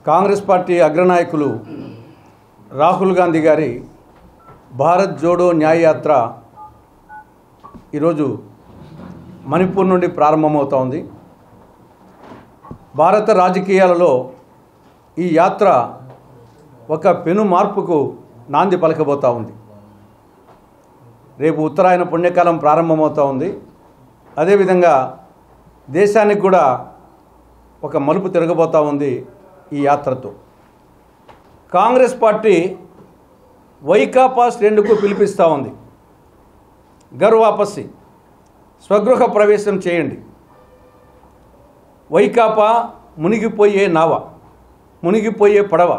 Congress party అగ్రనాయకులు Rahul Gandhi గారి భారత్ జోడో న్యాయ యాత్ర ఈరోజు మణిపూర్ నుండి ప్రారంభమవుతోంది. భారత రాజకీయాలలో ఈ యాత్ర ఒక పెను మార్పుకు నాంది పలకబోతూ ఉంది. రేపు ఉత్తరాయణ పుణ్యకాలం ప్రారంభమవుతూ ఉంది. అదేవిధంగా దేశానికి కూడా ఒక మలుపు తిరగబోతూ ఉంది ఈ యాత్రతో. కాంగ్రెస్ పార్టీ వైకాపా శ్రేణులకు పిలిపిస్తూ ఉంది. ఘర్ వాపసి, స్వగృహ ప్రవేశం చేయండి. వైకాపా మునిగిపోయే నావ, మునిగిపోయే పడవ.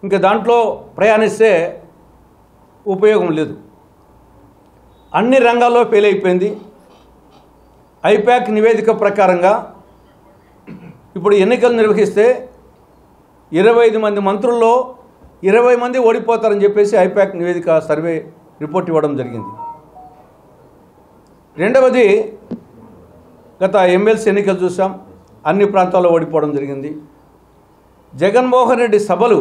ఇంకా దాంట్లో ప్రయాణిస్తే ఉపయోగం లేదు. అన్ని రంగాల్లో ఫెయిల్ అయిపోయింది. ఐపాక్ నివేదిక ప్రకారంగా ఇప్పుడు ఎన్నికలు నిర్వహిస్తే 25 మంది మంత్రుల్లో 20 మంది ఓడిపోతారని చెప్పేసి ఐపాక్ నివేదిక సర్వే రిపోర్ట్ ఇవ్వడం జరిగింది. రెండవది, గత ఎమ్మెల్సీ ఎన్నికలు చూసాం, అన్ని ప్రాంతాల్లో ఓడిపోవడం జరిగింది. జగన్మోహన్ రెడ్డి సభలు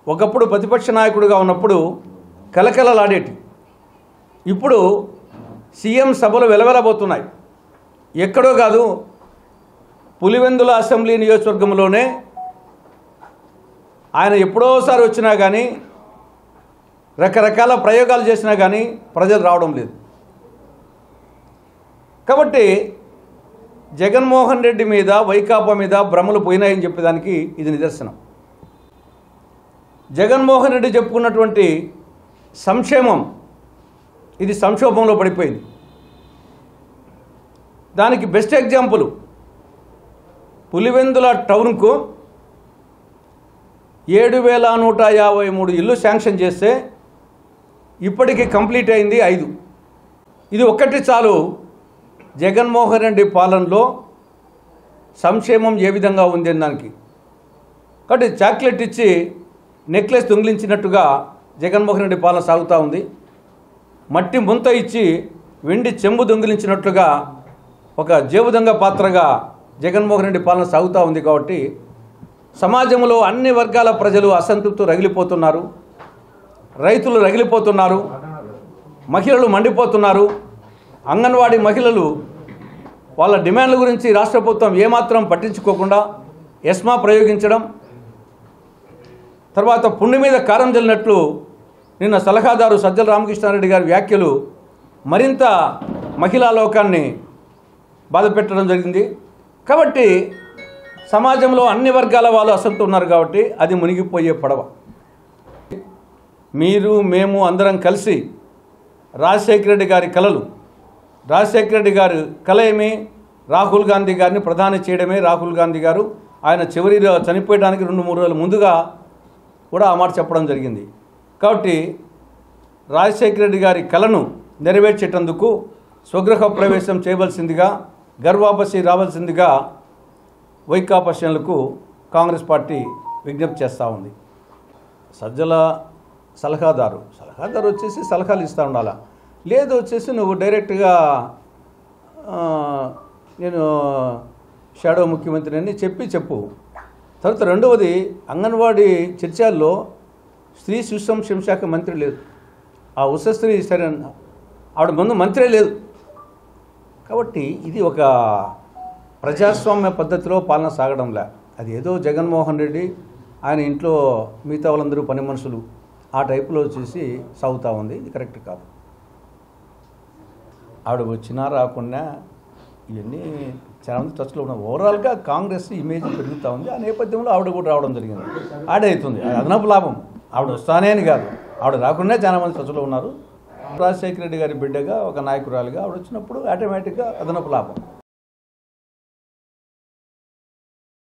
ఒకప్పుడు ప్రతిపక్ష నాయకుడిగా ఉన్నప్పుడు కలకలలాడేటి. ఇప్పుడు సీఎం సభలు వెలవెలబోతున్నాయి. ఎక్కడో కాదు, పులివెందుల అసెంబ్లీ నియోజకవర్గంలోనే ఆయన ఎప్పుడోసారి వచ్చినా కానీ, రకరకాల ప్రయోగాలు చేసినా కానీ ప్రజలు రావడం లేదు. కాబట్టి జగన్మోహన్ రెడ్డి మీద, వైకాపా మీద భ్రమలు పోయినాయని చెప్పేదానికి ఇది నిదర్శనం. జగన్మోహన్ రెడ్డి చెప్పుకున్నటువంటి సంక్షేమం ఇది సంక్షోభంలో పడిపోయింది. దానికి బెస్ట్ ఎగ్జాంపుల్ పులివెందుల టౌన్కు 7,153 ఇల్లు శాంక్షన్ చేస్తే ఇప్పటికీ కంప్లీట్ అయింది 5. ఇది ఒక్కటి చాలు జగన్మోహన్ రెడ్డి పాలనలో సంక్షేమం ఏ విధంగా ఉంది అని దానికి. కాబట్టి చాక్లెట్ ఇచ్చి నెక్లెస్ దొంగిలించినట్టుగా జగన్మోహన్ రెడ్డి పాలన సాగుతూ ఉంది. మట్టి ముంత ఇచ్చి వెండి చెంబు దొంగిలించినట్లుగా ఒక జేబు దొంగ పాత్రగా జగన్మోహన్ రెడ్డి పాలన సాగుతూ ఉంది. కాబట్టి సమాజంలో అన్ని వర్గాల ప్రజలు అసంతృప్తి రగిలిపోతున్నారు. రైతులు రగిలిపోతున్నారు, మహిళలు మండిపోతున్నారు. అంగన్వాడీ మహిళలు వాళ్ళ డిమాండ్ల గురించి రాష్ట్ర ప్రభుత్వం ఏమాత్రం పట్టించుకోకుండా ఎస్మా ప్రయోగించడం, తర్వాత పుండి మీద కారం జల్లినట్లు నిన్న సలహాదారు సజ్జల రామకృష్ణారెడ్డి గారి వ్యాఖ్యలు మరింత మహిళా లోకాన్ని బాధపెట్టడం జరిగింది. కాబట్టి సమాజంలో అన్ని వర్గాల వాళ్ళు అసంతృప్తి ఉన్నారు. కాబట్టి అది మునిగిపోయే పడవ. మీరు, మేము అందరం కలిసి రాజశేఖర రెడ్డి గారి కలలు, రాజశేఖర రెడ్డి గారి కల ఏమి, రాహుల్ గాంధీ గారిని ప్రధాని చేయడమే. రాహుల్ గాంధీ గారు ఆయన చివరిలో చనిపోయడానికి 2-3 రోజుల ముందుగా కూడా ఆ మాట చెప్పడం జరిగింది. కాబట్టి రాజశేఖర రెడ్డి గారి కలను నెరవేర్చేటందుకు స్వగృహ ప్రవేశం చేయవలసిందిగా, ఘర్ వాపసి రావాల్సిందిగా వైకాపా శ్రేణులకు కాంగ్రెస్ పార్టీ విజ్ఞప్తి చేస్తూ ఉంది. సజ్జల సలహాదారు వచ్చేసి సలహాలు ఇస్తూ ఉండాలా, లేదు వచ్చేసి నువ్వు డైరెక్ట్గా నేను షాడో ముఖ్యమంత్రి అని చెప్పు. తర్వాత రెండవది, అంగన్వాడీ చర్చల్లో స్త్రీ శిశు సంక్షేమ శాఖ మంత్రి లేదు. ఆ ఉషశ్రీ సరే ఆవిడ ముందు మంత్రే లేదు. కాబట్టి ఇది ఒక ప్రజాస్వామ్య పద్ధతిలో పాలన సాగడంలే. అది ఏదో జగన్మోహన్ రెడ్డి ఆయన ఇంట్లో మిగతా వాళ్ళందరూ పని మనుషులు ఆ టైపులో చూసి సాగుతూ ఉంది. ఇది కరెక్ట్ కాదు. ఆవిడ వచ్చినా రాకుండా ఇవన్నీ చాలామంది టచ్లో ఉన్నారు. ఓవరాల్గా కాంగ్రెస్ ఇమేజ్ పెరుగుతూ ఉంది. ఆ నేపథ్యంలో ఆవిడ కూడా రావడం జరిగింది. అవుతుంది, అది అదనపు లాభం. ఆవిడ వస్తానే అని కాదు, ఆవిడ రాకుండా చాలామంది టచ్లో ఉన్నారు. రాజశేఖర రెడ్డి గారి బిడ్డగా, ఒక నాయకురాలుగా ఆవిడ వచ్చినప్పుడు ఆటోమేటిక్గా అదనపు లాభం.